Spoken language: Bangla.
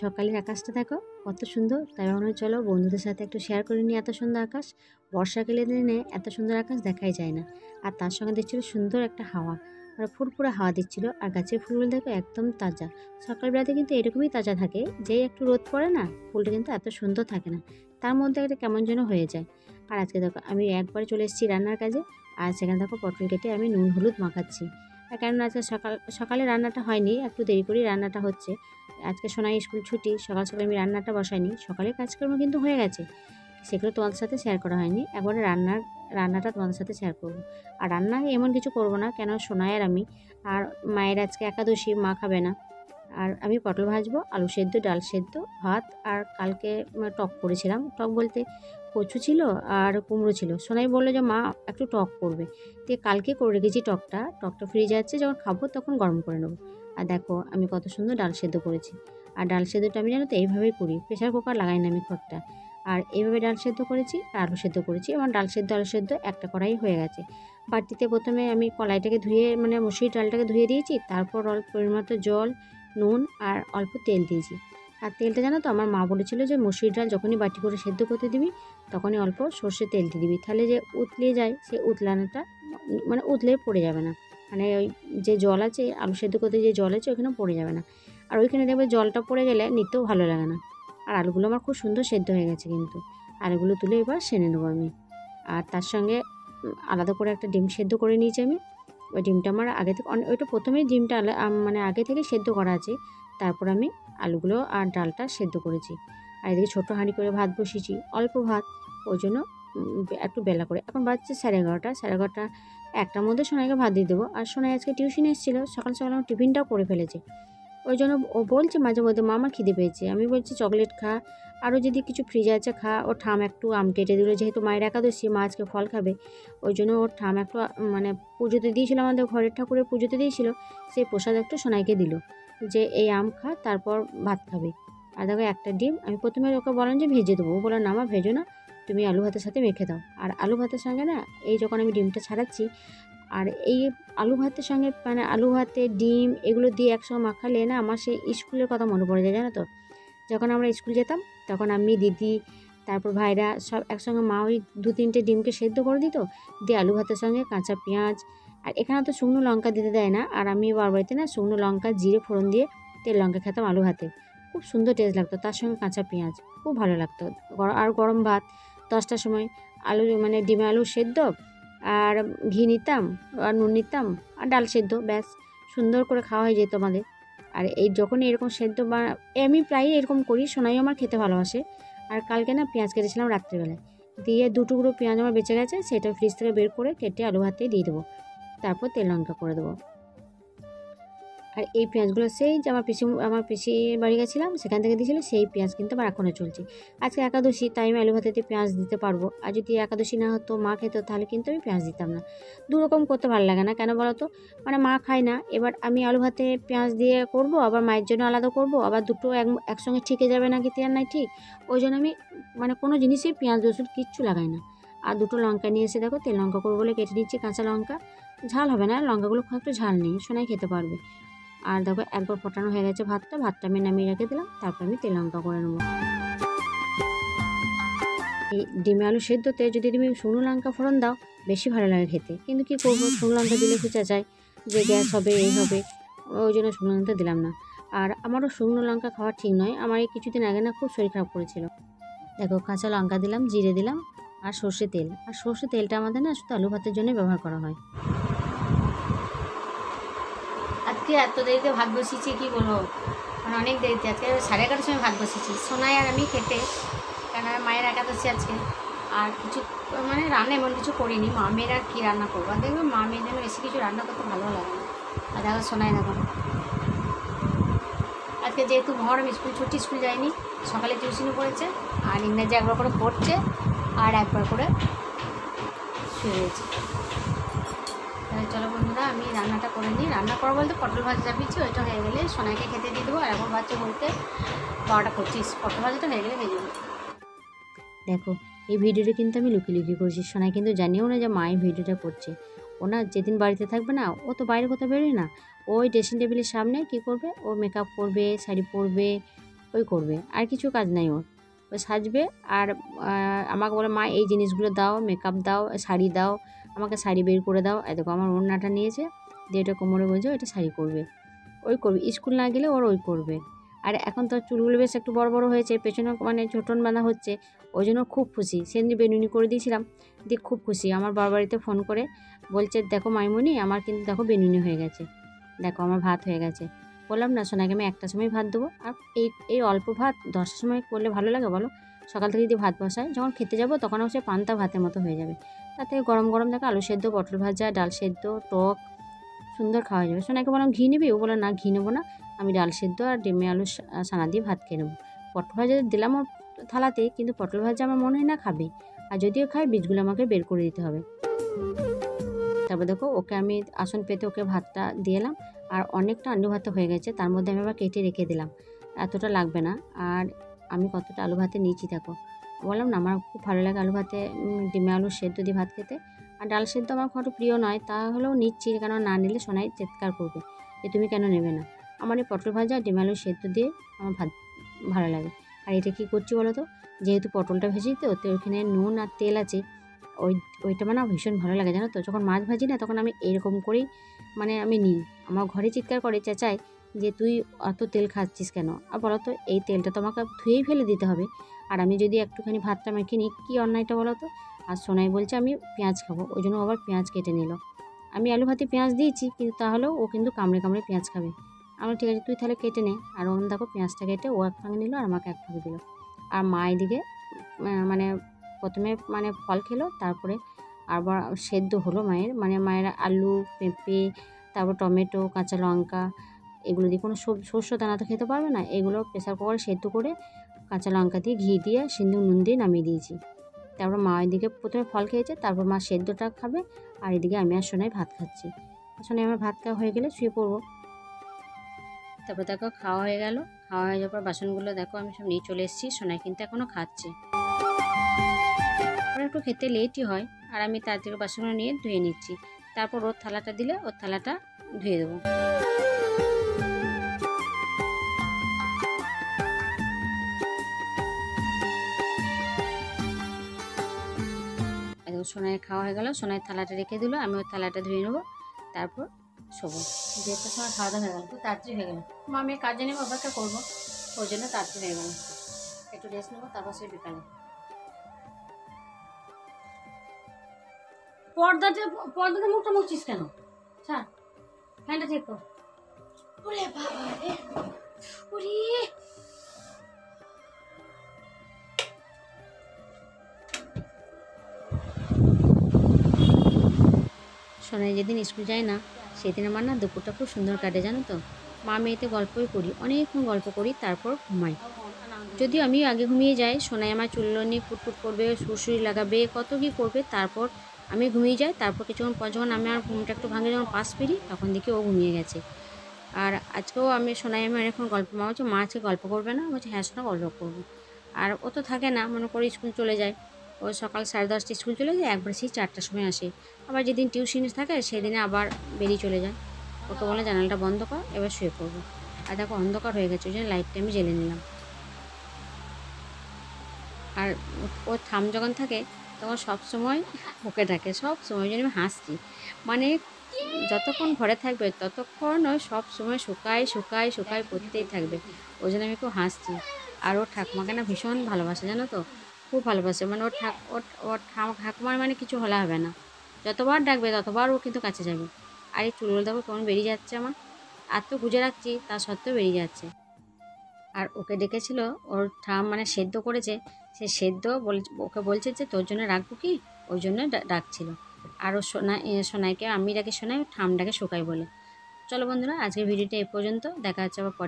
সকালের আকাশটা দেখো কত সুন্দর। তাই ভাবলাম চলো বন্ধুদের সাথে একটু শেয়ার করে নিই এত সুন্দর আকাশ। বর্ষাকালের দিনে এত সুন্দর আকাশ দেখাই যায় না। আর তার সঙ্গে দেখছিল সুন্দর একটা হাওয়া, আর ফুরফুরে হাওয়া দিচ্ছিল। আর গাছের ফুলগুলো দেখো একদম তাজা। সকালবেলাতে কিন্তু এরকমই তাজা থাকে, যেই একটু রোদ পড়ে না ফুলটা কিন্তু এত সুন্দর থাকে না, তার মধ্যে একটা কেমন যেন হয়ে যায়। আর আজকে দেখো আমি একবারে চলে এসেছি রান্নার কাজে। আর সেখানে দেখো পটল কেটে আমি নুন হলুদ মাখাচ্ছি। কারণ আজকে সকালে রান্নাটা হয়নি, একটু দেরি করেই রান্নাটা হচ্ছে। আজকে সোনাই স্কুল ছুটি, সকাল সকালে আমি রান্নাটা বসাইনি। সকালে কাজকর্ম কিন্তু হয়ে গেছে, সেগুলো তোমাদের সাথে শেয়ার করা হয়নি। একবারে রান্নাটা তোমাদের সাথে শেয়ার করবো। আর রান্না এমন কিছু করব না, কেন সোনাই আর আমি আর মায়ের আজকে একাদশী, মা খাবে না। আর আমি পটল ভাজবো, আলু সেদ্ধ, ডাল সেদ্ধ, ভাত। আর কালকে টক করেছিলাম, টক বলতে কচু ছিল আর কুমড়ো ছিল। সোনাই বললো যে মা একটু টক করবে, তো কালকে করে রেখেছি টকটা ফ্রিজে আছে, যখন খাবো তখন গরম করে নেবো। আর দেখো আমি কত সুন্দর ডাল সেদ্ধ করেছি। আর ডাল সেদ্ধটা আমি জানো তো এইভাবেই করি, প্রেশার কুকার লাগাই না আমি খড়টা। আর এইভাবে ডাল সেদ্ধ করেছি আর আলু সেদ্ধ করেছি। এবং ডাল সেদ্ধ আলু সেদ্ধ একটা কড়াই হয়ে গেছে। বাটিতে প্রথমে আমি কড়াইটাকে ধুয়ে মসুরির ডালটাকে ধুয়ে দিয়েছি, তারপর অল্প পরিমাণ জল, নুন আর অল্প তেল দিয়েছি। আর তেলটা জানো তো আমার মা বলেছিল যে মসুরির ডাল যখনই বাটি করে সেদ্ধ করতে দিবি তখনই অল্প সর্ষের তেল দিয়ে দিবি, তাহলে যে উতলিয়ে যায় সে উতলানোটা উতলে পড়ে যাবে না। মানে ওই যে জল আছে আলু সেদ্ধ করতে যে জল আছে ওইখানে পড়ে যাবে না। আর ওইখানে দেখবে জলটা পড়ে গেলে নিতেও ভালো লাগে না। আর আলুগুলো আমার খুব সুন্দর সেদ্ধ হয়ে গেছে কিন্তু। আলুগুলো তুলে এবার সেনে নেবো আমি। আর তার সঙ্গে আলাদা করে একটা ডিম সেদ্ধ করে নিয়েছি আমি। ওই ডিমটা আমার আগে থেকে ওইটা প্রথমেই ডিমটা মানে আগে থেকে সেদ্ধ করা আছে। তারপর আমি আলুগুলো আর ডালটা সেদ্ধ করেছি। আর এদিকে ছোটো হাঁড়ি করে ভাত বসিয়েছি, অল্প ভাত, ওই জন্য একটু বেলা করে। এখন বাজছে 11:30 একটার মধ্যে সোনাইকে ভাত দিয়ে দেবো। আর সোনাই আজকে টিউশনে এসেছিলো, সকাল সকাল আমার টিফিনটাও করে ফেলেছে। ওই জন্য ও বলছে মাঝে মধ্যে মা আমার খিদে পেয়েছে। আমি বলছি চকলেট খা, আরও যদি কিছু ফ্রিজে আছে খা। ও ঠাম একটু আম কেটে দিল, যেহেতু মায়ের একাদশী, মা আজকে ফল খাবে। ওই জন্য ওর ঠাম একটু মানে পুজোতে দিয়েছিল, আমাদের ঘরের ঠাকুরের পুজোতে দিয়েছিল, সেই প্রসাদ একটু সোনাইকে দিল যে এই আম খা, তারপর ভাত খাবে। আর দেখো একটা ডিম আমি প্রথমে ওকে বললাম যে ভেজে দেবো, ও বললাম না মা ভেজো না, তুমি আলু ভাতের সাথে মেখে দাও। আর আলু ভাতের সঙ্গে না এই যখন আমি ডিমটা ছাড়াচ্ছি, আর এই আলু ভাতের সঙ্গে মানে আলু ভাতে ডিম এগুলো দিয়ে একসঙ্গে মাখালে না আমার সেই স্কুলের কথা মনে পড়ে যায় জানো তো। যখন আমরা স্কুল যেতাম তখন আমি, দিদি, তারপর ভাইরা সব একসঙ্গে মা ওই 2-3টে ডিমকে সেদ্ধ করে দিত, দিয়ে আলু ভাতের সঙ্গে কাঁচা পেঁয়াজ। আর এখানে তো শুকনো লঙ্কা দিতে দেয় না, আর আমি বাড়িতে না শুকনো লঙ্কা জিরে ফোড়ন দিয়ে তেল লঙ্কা খেতাম আলু ভাতে, খুব সুন্দর টেস্ট লাগতো। তার সঙ্গে কাঁচা পেঁয়াজ খুব ভালো লাগতো। আর গরম ভাত 10টার সময় আলু মানে ডিমে আলু সেদ্ধ আর ঘি নিতাম আর নুন নিতাম আর ডাল সেদ্ধ, ব্যাস সুন্দর করে খাওয়া হয়ে যেত আমাদের। আর এই যখন এরকম সেদ্ধ বা আমি প্রায়ই এরকম করি, সোনাইও আমার খেতে ভালোবাসে। আর কালকে না পেঁয়াজ কেটেছিলাম রাত্রিবেলায়, দিয়ে 2 টুকরো পেঁয়াজ আমার বেঁচে গেছে, সেটা ফ্রিজ থেকে বের করে কেটে আলু ভাতে দিয়ে দেবো, তারপর তেল লঙ্কা করে দেবো। আর এই পেঁয়াজগুলো সেই যে আমার পিসির বাড়ি গেছিলাম সেখান থেকে দিয়েছিল, সেই পেঁয়াজ কিন্তু আমার এখনও চলছে। আজকে একাদশী, তাই আমি আলু ভাতেতে পেঁয়াজ দিতে পারবো। আর যদি একাদশী না হতো, মা খেত, তাহলে কিন্তু আমি পেঁয়াজ দিতাম না। দুরকম করতে ভালো লাগে না, কেন বলো তো, মানে মা খায় না, এবার আমি আলু ভাতে পেঁয়াজ দিয়ে করব, আবার মায়ের জন্য আলাদা করব, আবার দুটো একসঙ্গে ঠিকে যাবে না, কি আর নাই ঠিক। ওই জন্য আমি মানে কোনো জিনিসই পেঁয়াজ রসুন কিচ্ছু লাগাই না। আর 2টো লঙ্কা নিয়ে এসে দেখো তেল লঙ্কা করবো বলে কেটে নিচ্ছি, কাঁচা লঙ্কা। ঝাল হবে না, লঙ্কাগুলো খুব একটু ঝাল নেই, সোনাই খেতে পারবে। আর দেখো একবার ফোটানো হয়ে গেছে ভাতটা আমি নামিয়ে রেখে দিলাম, তারপর আমি তেল লঙ্কা করে নেবো। এই ডিমে আলু সেদ্ধতে যদি তুমি শুকনো লঙ্কা ফোড়ন দাও বেশি ভালো লাগে খেতে, কিন্তু কী করবো, শুকনো লঙ্কা দিলে খুঁচা যায় যে গ্যাস হবে এই হবে, ওই জন্য শুকনো লঙ্কা দিলাম না। আর আমারও শুকনো লঙ্কা খাওয়া ঠিক নয়, আমার এই কিছুদিন আগে না খুব শরীর খারাপ করেছিল। দেখো কাঁচা লঙ্কা দিলাম, জিরে দিলাম আর সর্ষে তেল। আর সর্ষে তেলটা আমাদের না শুধু আলু ভাতের জন্য ব্যবহার করা হয়। আজকে এত দেরিতে ভাত বসিয়েছি কী বলবো, মানে অনেক দেরিতে, আজকে 11:30 সময় ভাত বসিয়েছি সোনাই আর আমি খেতে, কেন মায়ের একাদশী আজকে। আর কিছু মানে রান্না এমন কিছু করিনি, মা মেয়ের আর কী রান্না করবো, আর দেখবে মা মেয়ের জন্য বেশি কিছু রান্না করতে ভালো লাগে না। আর দেখো সোনাই দেখো আজকে যেহেতু মহরম, স্কুল ছুটি, স্কুল যায়নি, সকালে টিউশনে পড়েছে, আর ইংরেজি একবার করে পড়ছে আর একবার করে শুয়ে রয়েছে। তাহলে চলো বন্ধুরা আমি রান্নাটা করে নিই। রান্না করবো বলতে পটল ভাজা চাপিয়েছি, ওইটা হয়ে গেলে সোনাইকে খেতে দিয়ে দেবো। আর এখন বাচ্চা বলতে 12:25, পটল ভাজাটা হয়ে গেলে ভেজে দেবো। দেখো এই ভিডিওটা কিন্তু আমি লুকিয়ে করছি, সোনাই কিন্তু জানিও না যে মা এই ভিডিওটা করছে। ও না যেদিন বাড়িতে থাকবে না, ও তো বাইরে কোথাও বেরোয় না, ওই ড্রেসিং টেবিলের সামনে কী করবে, ও মেকআপ করবে, শাড়ি পরবে, ওই করবে, আর কিছু কাজ নাই ওর। ওই সাজবে আর আমাকে বলে মা এই জিনিসগুলো দাও, মেকআপ দাও, শাড়ি দাও, আমাকে শাড়ি বের করে দাও। দেখো আমার ওড়নাটা নিয়েছে, দিয়ে এটা কোমরে বোঝো, এটা শাড়ি করবে, ওই করবে। স্কুল না গেলে ওর ওই করবে। আর এখন তো চুলগুলো বেশ একটু বড় বড় হয়েছে, পেছনে মানে ছোটন বাঁধা হচ্ছে, ওই জন্য খুব খুশি। সেদিন বেনুনি করে দিয়েছিলাম, দিয়ে খুব খুশি। আমার বাড়িতে ফোন করে বলছে দেখো মাইমুনি, আমার কিন্তু দেখো বেনুনি হয়ে গেছে, দেখো আমার ভাত হয়ে গেছে। বললাম না সোনাকে আমি একটার সময় ভাত দেবো, আর এই অল্প ভাত 10টার সময় করলে ভালো লাগে বলো? সকাল থেকে যদি ভাত বসায়, যখন খেতে যাবো তখন হচ্ছে পান্তা ভাতের মতো হয়ে যাবে। তার থেকে গরম গরম দেখো আলু সেদ্ধ, পটল ভাজা, ডাল সেদ্ধ, টক, সুন্দর খাওয়া যাবে। সোনাকে বললাম ঘি নিবি? ও বলে না ঘি নেবো না, আমি ডাল সেদ্ধ আর ডিমে আলু সানা দিয়ে ভাত খেয়ে নেবো। পটল ভাজা দিলাম ওর থালাতে, কিন্তু পটল ভাজা আমার মনে হয় না খাবে, আর যদিও খায় বীজগুলো আমাকে বের করে দিতে হবে। তারপর দেখো ওকে আমি আসন পেতে ওকে ভাতটা দিয়ে এলাম, আর অনেকটা আলু ভাতে হয়ে গেছে, তার মধ্যে আমি আবার কেটে রেখে দিলাম, এতটা লাগবে না। আর আমি কতটা আলু ভাতে নিয়েছি দেখো, বললাম না আমার খুব ভালো লাগে আলু ভাতে ডিমে আলু সেদ্ধ দিয়ে ভাত খেতে। আর ডাল সেদ্ধ আমার খুব প্রিয় নয়, তাহলেও নিচ্ছি, কেন না নিলে সোনাই চিৎকার করবে যে তুমি কেন নেবে না। আমার এই পটল ভাজা ডিমে আলু সেদ্ধ দিয়ে আমার ভাত ভালো লাগে। আর এটা কী করছি বলো তো, যেহেতু পটলটা ভেজেছি তো ওইখানে নুন আর তেল আছে, ওইটা মানে ভীষণ ভালো লাগে জানো তো। যখন মাছ ভাজি না তখন আমি এরকম করেই মানে আমি নিই। আমার ঘরে চিৎকার করে চেঁচায় যে তুই অত তেল খাচ্ছিস কেন। আর বলো তো এই তেলটা তো আমাকে ধুয়েই ফেলে দিতে হবে, আর আমি যদি একটুখানি ভাতটা মেখে নিই, কী অন্যায়টা বলো তো। আর সোনাই বলছে আমি পেঁয়াজ খাবো, ওই জন্য আবার পেঁয়াজ কেটে নিল। আমি আলু ভাতে পেঁয়াজ দিয়েছি, কিন্তু তাহলেও ও কিন্তু কামড়ে কামড়ে পেঁয়াজ খাবে। আমি ঠিক আছে তুই তাহলে কেটে নে। আর ওখানে দেখো পেঁয়াজটা কেটে ও এক ফাঁকে নিল আর আমাকে এক ফাঁকে দিল। আর মা এদিকে মানে প্রথমে মানে ফল খেলো, তারপরে আবার সেদ্ধ হলো মায়ের আলু, পেঁপে, তারপর টমেটো, কাঁচা লঙ্কা, এগুলো দিয়ে কোনো শস্য দানা তো খেতে পারবে না, এগুলো প্রেসার কুকারে সেদ্ধ করে কাঁচা লঙ্কা দিয়ে ঘি দিয়ে সিন্দুর নুন দিয়ে নামিয়ে দিয়েছি। তারপর মা এদিকে প্রথমে ফল খেয়েছে, তারপর মা সেদ্ধটা খাবে, আর এদিকে আমি আর সোনাই ভাত খাচ্ছি। সোনাই আমার ভাত খাওয়া হয়ে গেলে শুয়ে পড়বো। তারপর দেখো খাওয়া হয়ে গেল, খাওয়া হয়ে যাওয়ার পর বাসনগুলো দেখো আমি সব নিয়ে চলে এসেছি। সোনাই কিন্তু এখনও খাচ্ছে, ওরা একটু খেতে লেটই হয়, আর আমি তার থেকে বাসনগুলো নিয়ে ধুয়ে নিচ্ছি। তারপর ওর থালাটা দিলে ওর থালাটা ধুয়ে দেবো। সোনায় খাওয়া হয়ে গেল, সোনায় থালাটা রেখে দিল, আমি ওর থালাটা ধুয়ে নেবো, তারপর শোবো। যেহেতু সময় খাওয়া দাওয়া হয়ে গেল, তো তাড়াতাড়ি হয়ে গেল, আমি কাজে নেবো, অপেক্ষা করবো, ওই জন্য তাড়াতাড়ি হয়ে গেল। একটু রেস্ট নেবো, তারপর সে বিকালে পর্দাতে মুখটা মুখছিস কেন? ছাড়, ফ্যানটা ঠিক কর। ওরে বাবা রে, ওরে সোনাই যেদিন স্কুল যায় না সেদিন আমার না দুপুরটা খুব সুন্দর কাটে জানো তো। মা মেয়েতে গল্পই করি, অনেকক্ষণ গল্প করি, তারপর ঘুমাই। যদিও আমি আগে ঘুমিয়ে যাই, সোনাই আমার চুল নিয়ে ফুটফুট করবে, সুরসুরি লাগাবে, কত কী করবে, তারপর আমি ঘুমিয়ে যাই। তারপর কিছুক্ষণ পর যখন আমি আর ঘুমটা একটু ভাঙে, যখন পাশ ফিরি তখন দেখি ও ঘুমিয়ে গেছে। আর আজকেও আমি সোনাই আমি অনেকক্ষণ গল্প, মা বলছে মা আজকে গল্প করবে না, বলছে হ্যাঁ সোনা গল্প করবো। আর ও তো থাকে না, মনে করে স্কুল চলে যায়, ও সকাল 10:30 স্কুল চলে যায়, একবার সেই 4টার সময় আসে। আবার যেদিন টিউশন থাকে সেদিনে আবার বেরিয়ে চলে যায়। ওকে বলে জানালাটা বন্ধ কর, এবার শুয়ে পড়বো। আর দেখো অন্ধকার হয়ে গেছে, ওই জন্য লাইটটা আমি জ্বেলে নিলাম। আর ওর থাম যখন থাকে তখন সবসময় ওকে ডাকে, সব সময়, ওই জন্য আমি হাসছি। মানে যতক্ষণ ঘরে থাকবে ততক্ষণ ওই সব সময় শুকায় শুকায় শুকায় করতেই থাকবে, ওই জন্য আমি খুব হাসছি। আর ওর ঠাকুমাকে না ভীষণ ভালোবাসে জানো তো, খুব ভালোবাসে। মানে ওর ঠাকুমার মানে কিছু হলে হবে না, যতবার ডাকবে ততবার ও কিন্তু কাছে যাবে। আর এই চুলগুলো দেখো কেমন বেরিয়ে যাচ্ছে আমার, আর তো গুজে রাখছি তা সত্ত্বেও বেরিয়ে যাচ্ছে। আর ওকে ডেকেছিল, ওর ঠাম মানে সেদ্ধ করেছে, সে সেদ্ধ ওকে বলছে যে তোর জন্য রাখবো কি, ওই জন্য ডাকছিল। আর ও সোনাইকে আমি ডাকি সোনাই, ঠাম ডাকে শুকাই বলে। চলো বন্ধুরা, আজকের ভিডিওটা এই পর্যন্ত, দেখা হচ্ছে আবার পরে।